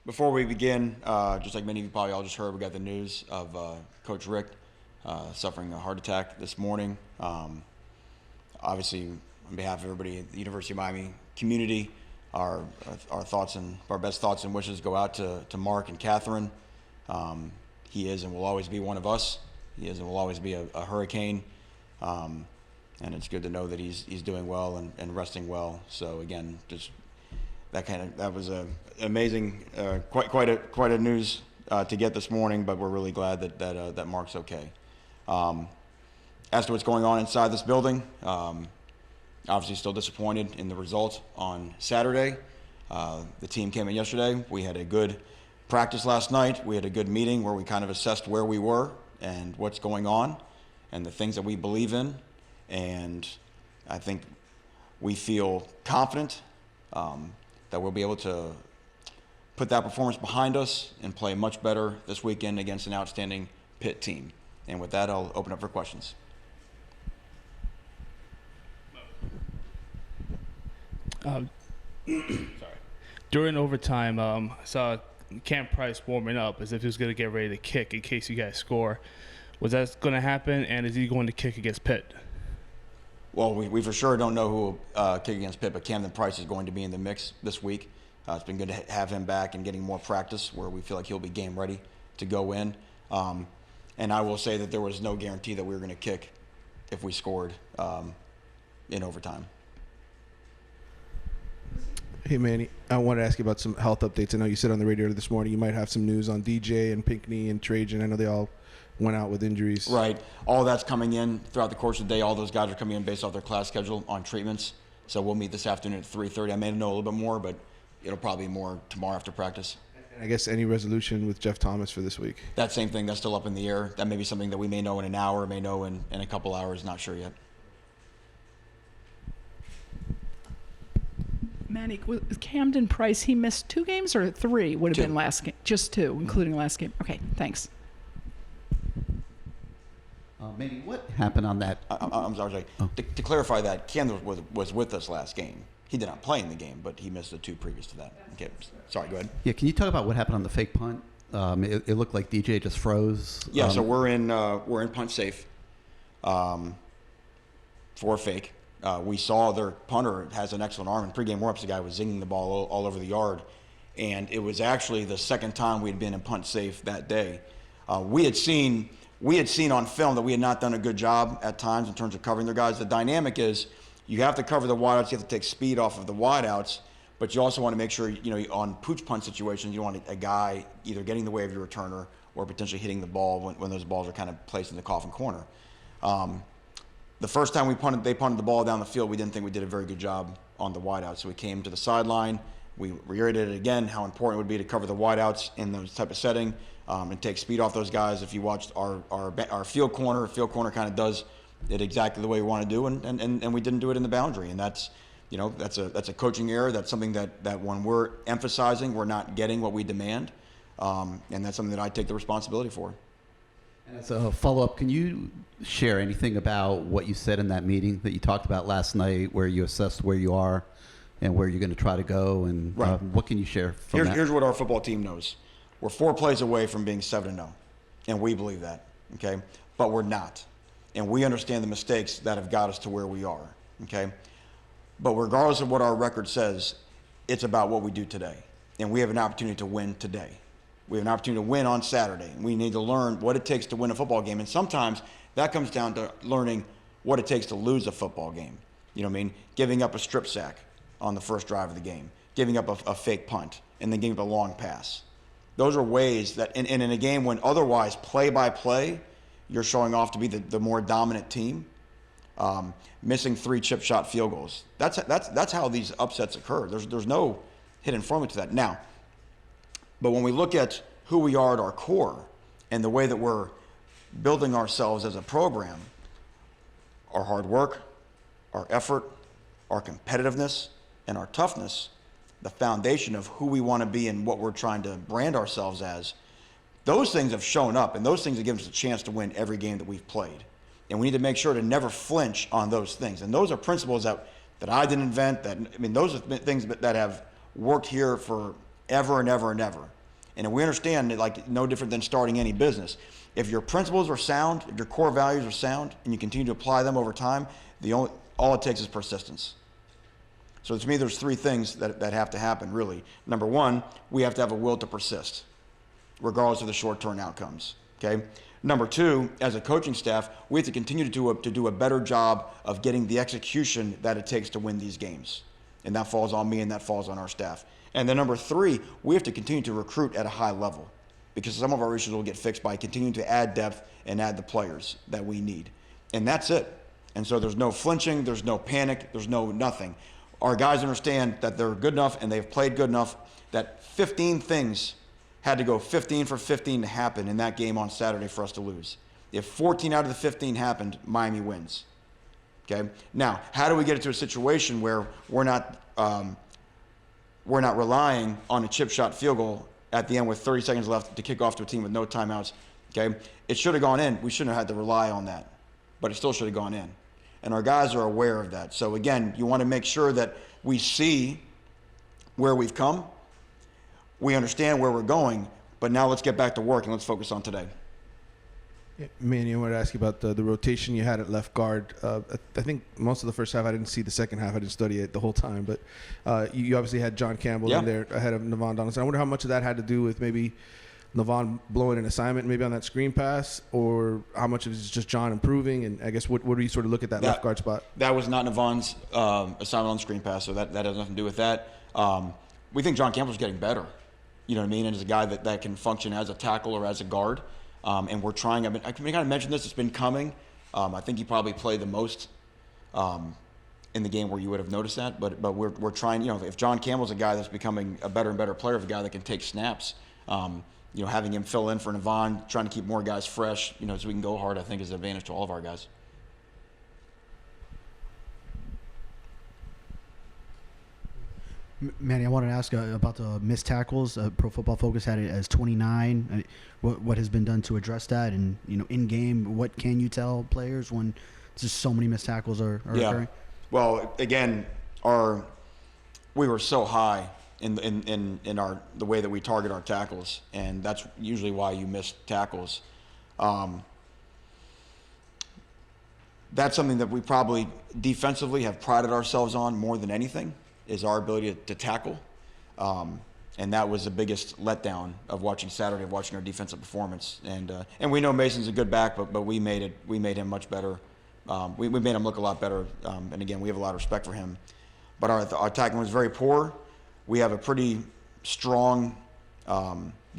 Before we begin, just like many of you probably all just heard, we got the news of Coach Rick suffering a heart attack this morning. Obviously, on behalf of everybody at the University of Miami community, our thoughts and our best thoughts and wishes go out to Mark and Catherine. He is and will always be one of us. He is and will always be a Hurricane. And it's good to know that he's doing well and resting well. So again, just that was a amazing, quite a news to get this morning. But we're really glad that Mark's okay. As to what's going on inside this building, obviously still disappointed in the result on Saturday. The team came in yesterday. We had a good practice last night. We had a good meeting where we kind of assessed where we were and what's going on and the things that we believe in. And I think we feel confident that we'll be able to put that performance behind us and play much better this weekend against an outstanding Pitt team. And with that, I'll open up for questions. Sorry. During overtime, I saw Cam Price warming up as if he was going to get ready to kick in case you guys score. Was that going to happen, and is he going to kick against Pitt? Well, we for sure don't know who will kick against Pitt, but Camden Price is going to be in the mix this week. It's been good to have him back and getting more practice where we feel like he'll be game ready to go in. And I will say that there was no guarantee that we were going to kick if we scored in overtime. Hey, Manny, I wanted to ask you about some health updates. I know you said on the radio this morning you might have some news on DJ and Pinckney and Trajan. I know they all went out with injuries. Right. All that's coming in throughout the course of the day. All those guys are coming in based off their class schedule on treatments. So we'll meet this afternoon at 3:30. I may know a little bit more, but it'll probably be more tomorrow after practice. And I guess any resolution with Jeff Thomas for this week? That same thing, that's still up in the air. That may be something that we may know in an hour, may know in a couple hours, not sure yet. Manny, with Camden Price, he missed 2 games or 3 would have Two. been last game? Just 2, including last game. Okay, thanks. Manny, what happened on that? I'm sorry. Oh. To clarify that, Camden was with us last game. He did not play in the game, but he missed the 2 previous to that. Okay, sorry, go ahead. Yeah, can you talk about what happened on the fake punt? It looked like DJ just froze. Yeah, so we're in punt safe for fake. We saw their punter has an excellent arm. In pregame warmups, the guy was zinging the ball all over the yard. And it was actually the second time we'd been in punt safe that day. We had seen on film that we had not done a good job at times in terms of covering their guys. The dynamic is you have to cover the wideouts. You have to take speed off of the wideouts. But you also want to make sure, on pooch punt situations, you don't want a guy either getting in the way of your returner or potentially hitting the ball when those balls are kind of placed in the coffin corner. The first time they punted the ball down the field, we didn't think we did a very good job on the wideouts. So we came to the sideline. We reiterated again how important it would be to cover the wideouts in those type of setting and take speed off those guys. If you watched our field corner kind of does it exactly the way we want to do, and we didn't do it in the boundary. And that's a coaching error. That's something that when we're emphasizing, we're not getting what we demand, and that's something that I take the responsibility for. And as a follow-up, can you share anything about what you said in that meeting that you talked about last night, where you assessed where you are and where you're going to try to go, and right. What can you share from that? Here's what our football team knows. We're 4 plays away from being 7-0, and we believe that, okay? But we're not, and we understand the mistakes that have got us to where we are, okay? But regardless of what our record says, it's about what we do today, and we have an opportunity to win today. We have an opportunity to win on Saturday, and we need to learn what it takes to win a football game, and sometimes that comes down to learning what it takes to lose a football game. You know what I mean? Giving up a strip sack on the first drive of the game, giving up a fake punt, and then giving up a long pass. Those are ways that, and in a game when otherwise play by play, you're showing off to be the more dominant team, missing 3 chip shot field goals. That's how these upsets occur. There's no hidden formula to that. Now, but when we look at who we are at our core and the way that we're building ourselves as a program, our hard work, our effort, our competitiveness, and our toughness, the foundation of who we want to be and what we're trying to brand ourselves as, those things have shown up, and those things have given us a chance to win every game that we've played. And we need to make sure to never flinch on those things. And those are principles that I didn't invent. Those are things that have worked here for ever and ever and ever. And we understand that, like, no different than starting any business. If your principles are sound, if your core values are sound, and you continue to apply them over time, all it takes is persistence. So to me, there's three things that have to happen, really. Number one, we have to have a will to persist, regardless of the short-term outcomes, okay? Number two, as a coaching staff, we have to continue to do a better job of getting the execution that it takes to win these games. And that falls on me and that falls on our staff. And then number three, we have to continue to recruit at a high level, because some of our issues will get fixed by continuing to add depth and add the players that we need. And that's it. And so there's no flinching, there's no panic, there's no nothing. Our guys understand that they're good enough and they've played good enough that 15 things had to go 15 for 15 to happen in that game on Saturday for us to lose. If 14 out of the 15 happened, Miami wins. Okay? Now, how do we get it to a situation where we're not relying on a chip shot field goal at the end with 30 seconds left to kick off to a team with no timeouts? Okay? It should have gone in. We shouldn't have had to rely on that, but it still should have gone in. And our guys are aware of that. So again, you want to make sure that we see where we've come, we understand where we're going, but now let's get back to work and let's focus on today. Yeah, Manny, I wanted to ask you about the rotation you had at left guard. I think most of the first half, I didn't see the second half. I didn't study it the whole time. But you obviously had John Campbell in there ahead of Navon Donaldson. I wonder how much of that had to do with maybe Navon blowing an assignment maybe on that screen pass, or how much of it is just John improving? And I guess what do you sort of look at that left guard spot? That was not Navon's assignment on screen pass, so that has nothing to do with that. We think John Campbell's getting better. You know what I mean? And as a guy that can function as a tackle or as a guard. And we're trying. I kind of mentioned this. It's been coming. I think he probably played the most in the game where you would have noticed that. But we're trying. You know, if John Campbell's a guy that's becoming a better and better player, a guy that can take snaps, you know, having him fill in for Navon, trying to keep more guys fresh, you know, so we can go hard, I think is an advantage to all of our guys. Manny, I wanted to ask about the missed tackles. Pro Football Focus had it as 29. What has been done to address that? And, you know, in game, what can you tell players when just so many missed tackles are occurring? Well, again, we were so high in the way that we target our tackles, and that's usually why you miss tackles. That's something that we probably defensively have prided ourselves on more than anything, is our ability to tackle. And that was the biggest letdown of watching Saturday, of watching our defensive performance. And we know Mason's a good back, but we made him much better. We made him look a lot better. And again, we have a lot of respect for him. But our tackling was very poor. We have a pretty strong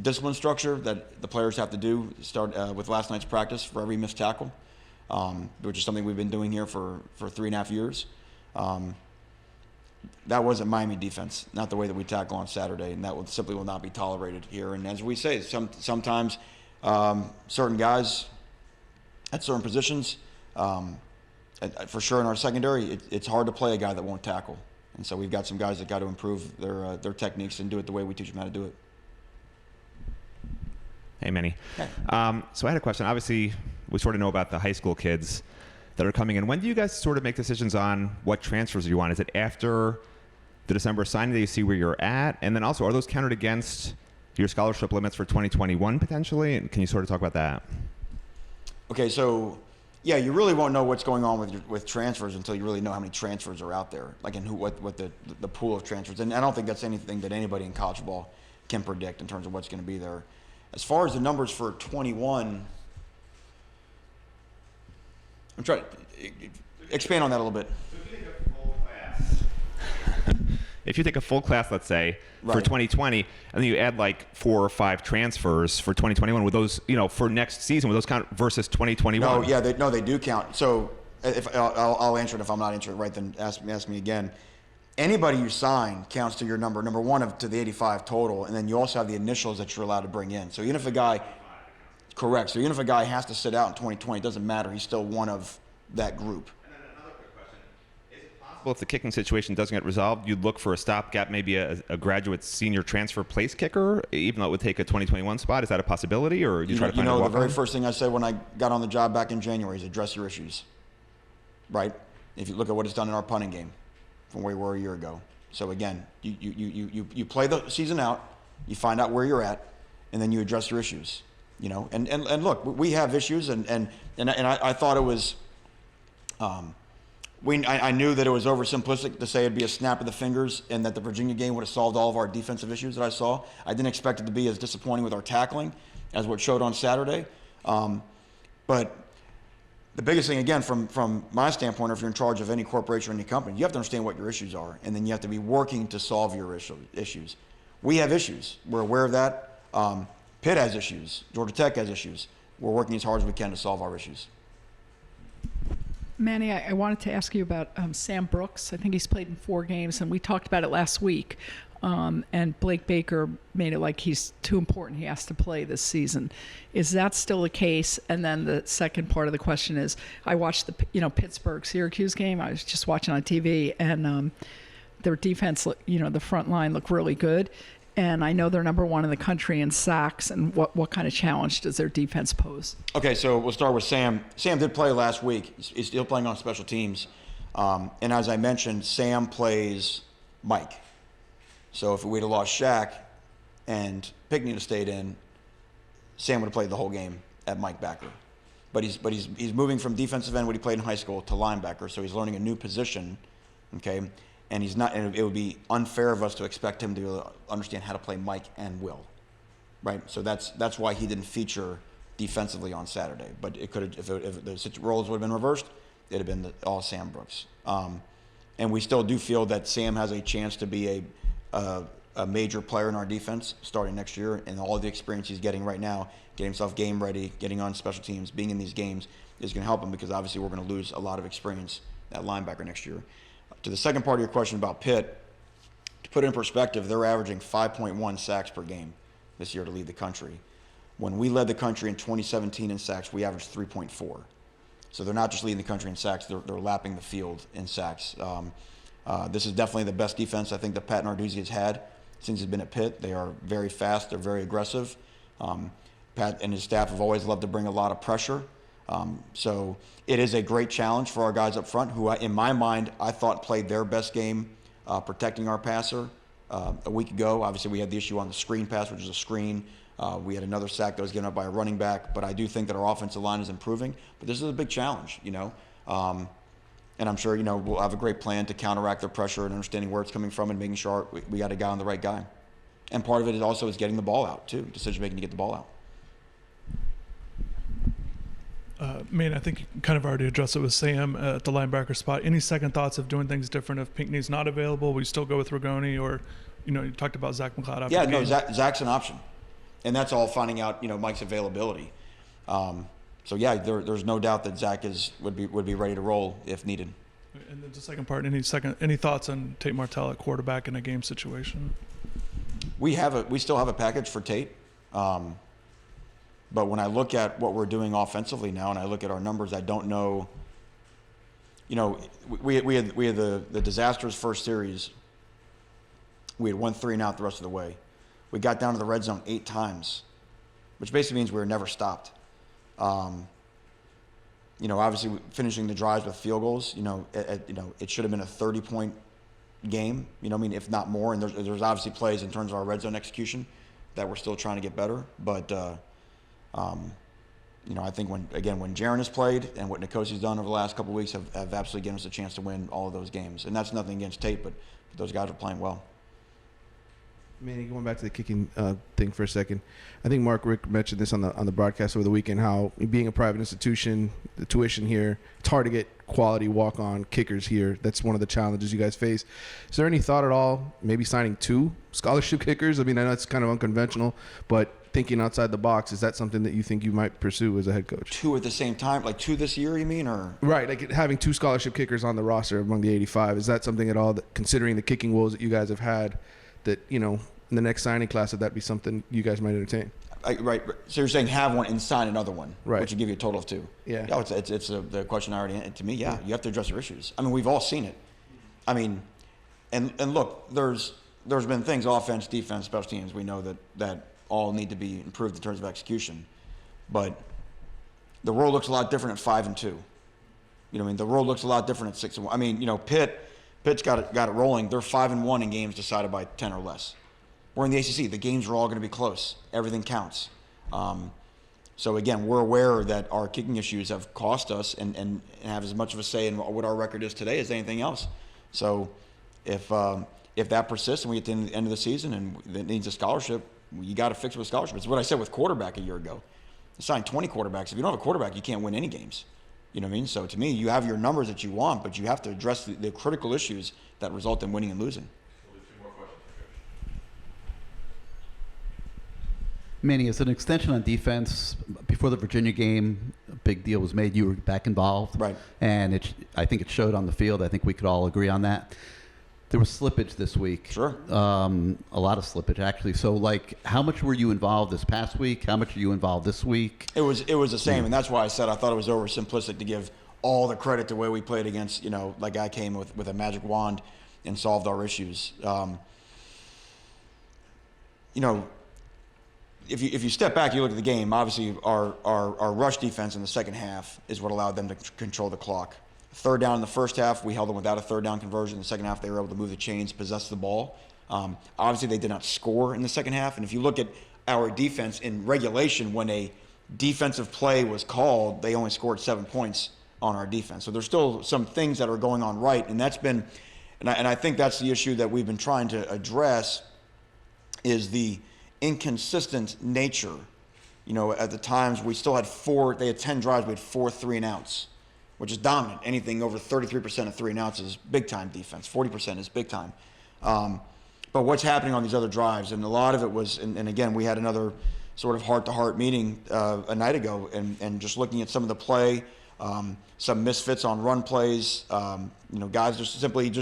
discipline structure that the players have to do, start with last night's practice for every missed tackle, which is something we've been doing here for 3.5 years. That wasn't Miami defense, not the way that we tackle on Saturday, and that simply will not be tolerated here. And as we say, sometimes certain guys at certain positions, for sure in our secondary, it's hard to play a guy that won't tackle. And so we've got some guys that got to improve their techniques and do it the way we teach them how to do it. Hey, Manny. Hey. So I had a question. Obviously, we sort of know about the high school kids that are coming in. When do you guys sort of make decisions on what transfers you want? Is it after the December signing that you see where you're at? And then also, are those counted against your scholarship limits for 2021 potentially? And can you sort of talk about that? Okay, so yeah, you really won't know what's going on with transfers until you really know how many transfers are out there, like in what the pool of transfers. And I don't think that's anything that anybody in college football can predict in terms of what's going to be there. As far as the numbers for 21, I'm trying to expand on that a little bit. If you take a full class, let's say, for Right. 2020, and then you add like 4 or 5 transfers for 2021, with those, you know, for next season, with those count versus 2021? No, yeah, they do count. So if I'll answer it. If I'm not answering it right, then ask me again. Anybody you sign counts to your number one to the 85 total, and then you also have the initials that you're allowed to bring in. So even if a guy, correct. So even if a guy has to sit out in 2020, it doesn't matter. He's still one of that group. And then another quick question. Is it possible if the kicking situation doesn't get resolved, you'd look for a stopgap, maybe a graduate senior transfer place kicker, even though it would take a 2021 spot? Is that a possibility, or you try to find a the walk-on? very first thing I said when I got on the job back in January is address your issues, right? If you look at what it's done in our punting game from where we were a year ago. So again, you play the season out, You find out where you're at, and then you address your issues. You know, and look, we have issues, and I thought it was. I knew that it was oversimplistic to say it'd be a snap of the fingers and that the Virginia game would have solved all of our defensive issues that I saw. I didn't expect it to be as disappointing with our tackling as what showed on Saturday. But the biggest thing, again, from my standpoint, if you're in charge of any corporation or any company, you have to understand what your issues are, and then you have to be working to solve your issues. We have issues. We're aware of that. Pitt has issues. Georgia Tech has issues. We're working as hard as we can to solve our issues. Manny, I wanted to ask you about Sam Brooks. I think he's played in 4 games, and we talked about it last week. And Blake Baker made it like he's too important. He has to play this season. Is that still the case? And then the second part of the question is, I watched the Pittsburgh-Syracuse game. I was just watching on TV, and their defense, the front line looked really good. And I know they're number 1 in the country in sacks. And what kind of challenge does their defense pose? Okay, so we'll start with Sam. Sam did play last week. He's still playing on special teams. And as I mentioned, Sam plays Mike. So if we'd have lost Shaq and Pickney had stayed in, Sam would have played the whole game at Mike backer. But he's moving from defensive end, what he played in high school, to linebacker. So he's learning a new position, okay? And he's not. And it would be unfair of us to expect him to understand how to play Mike and Will, right? So that's why he didn't feature defensively on Saturday. But it could have, if the roles would have been reversed, it'd have been all Sam Brooks. And we still do feel that Sam has a chance to be a major player in our defense starting next year, and all the experience he's getting right now, getting himself game ready, getting on special teams, being in these games is going to help him, because obviously we're going to lose a lot of experience at linebacker next year. To the second part of your question about Pitt, to put it in perspective, they're averaging 5.1 sacks per game this year to lead the country. When we led the country in 2017 in sacks, we averaged 3.4. So they're not just leading the country in sacks, they're lapping the field in sacks. This is definitely the best defense I think that Pat Narduzzi has had since he's been at Pitt. They are very fast, they're very aggressive. Pat and his staff have always loved to bring a lot of pressure. So it is a great challenge for our guys up front, who, in my mind, I thought played their best game protecting our passer a week ago. Obviously, we had the issue on the screen pass, which is a screen. We had another sack that was given up by a running back. But I do think that our offensive line is improving. But this is a big challenge, and I'm sure, we'll have a great plan to counteract their pressure and understanding where it's coming from and making sure we got a guy on the right guy. And part of it is also getting the ball out, too, decision-making to get the ball out. I think you kind of already addressed it with Sam at the linebacker spot. Any second thoughts of doing things different if Pinkney's not available? Will you still go with Rigoni, or, you talked about Zach McLeod after the game? Zach's an option. And that's all finding out, Mike's availability. So, yeah, there's no doubt that Zach would be ready to roll if needed. And then the second part, any thoughts on Tate Martell at quarterback in a game situation? We still have a package for Tate. But when I look at what we're doing offensively now, and I look at our numbers, I don't know. We had the disastrous first series. We had won 3-and-out the rest of the way. We got down to the red zone 8 times, which basically means we were never stopped. Obviously finishing the drives with field goals. It should have been a 30-point game. If not more. And there's obviously plays in terms of our red zone execution that we're still trying to get better, but. I think when Jaron has played and what Nikosi's done over the last couple of weeks have absolutely given us a chance to win all of those games. And that's nothing against Tate, but those guys are playing well. Manny, going back to the kicking thing for a second, I think Mark Rick mentioned this on the broadcast over the weekend, how being a private institution, the tuition here, it's hard to get quality walk-on kickers here. That's one of the challenges you guys face. Is there any thought at all maybe signing 2 scholarship kickers? I know it's kind of unconventional, but thinking outside the box, is that something that you think you might pursue as a head coach? 2 at the same time? Like 2 this year, you mean? Or right, like having 2 scholarship kickers on the roster among the 85. Is that something at all, that, considering the kicking woes that you guys have had, that, in the next signing class, would that be something you guys might entertain? Right. So you're saying have one and sign another one, right? Which would give you a total of 2. Yeah. No, it's the question I already answered. To me, yeah, you have to address your issues. We've all seen it. And look, there's been things, offense, defense, special teams, we know that all need to be improved in terms of execution. But the world looks a lot different at 5-2. The world looks a lot different at 6-1. Pitt's got it rolling. They're 5-1 in games decided by 10 or less. we're in the ACC. The games are all going to be close. Everything counts. So again, we're aware that our kicking issues have cost us and have as much of a say in what our record is today as anything else. So if that persists and we get to the end of the season and it needs a scholarship, you got to fix it with scholarship. It's what I said with quarterback a year ago. You signed 20 quarterbacks. If you don't have a quarterback, you can't win any games. You know what I mean? So to me, you have your numbers that you want, but you have to address the critical issues that result in winning and losing. Manny, as an extension on defense, before the Virginia game, a big deal was made. You were back involved. Right. And I think it showed on the field. I think we could all agree on that. There was slippage this week. Sure. A lot of slippage, actually. So, how much were you involved this past week? How much are you involved this week? It was the same, and that's why I said I thought it was oversimplistic to give all the credit to where we played against, like I came with a magic wand and solved our issues. If you step back, you look at the game. Obviously, our rush defense in the second half is what allowed them to control the clock. Third down in the first half, we held them without a third down conversion. In the second half, they were able to move the chains, possess the ball. Obviously, they did not score in the second half. And if you look at our defense in regulation, when a defensive play was called, they only scored 7 points on our defense. So there's still some things that are going on right, and that's been, and I think that's the issue that we've been trying to address, is the inconsistent nature. At the times we still had they had 10 drives, we had 4 3-and-outs, which is dominant. Anything over 33% of 3-and-outs is big time defense. 40% is big time. But what's happening on these other drives, and a lot of it was, and again, we had another sort of heart-to-heart meeting a night ago, and just looking at some of the play, some misfits on run plays, guys just simply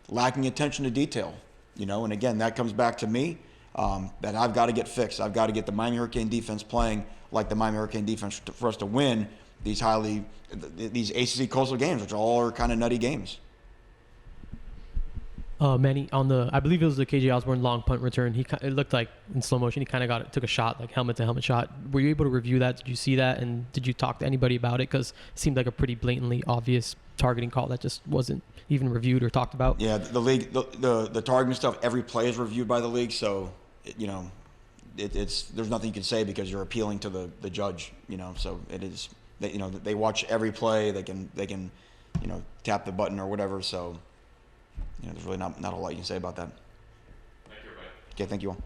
lacking attention to detail, and again, that comes back to me, that I've got to get fixed. I've got to get the Miami Hurricane defense playing like the Miami Hurricane defense for us to win these ACC Coastal games, which all are kind of nutty games. Manny, I believe it was the KJ Osborne long punt return. It looked like in slow motion, he kind of took a shot, like helmet to helmet shot. Were you able to review that? Did you see that? And did you talk to anybody about it? Because it seemed like a pretty blatantly obvious targeting call that just wasn't even reviewed or talked about. Yeah, the league, the targeting stuff, every play is reviewed by the league. So, there's nothing you can say because you're appealing to the judge. So it is. They watch every play. They can tap the button or whatever. So. There's really not a lot you can say about that. Thank you, everybody. Okay, thank you all.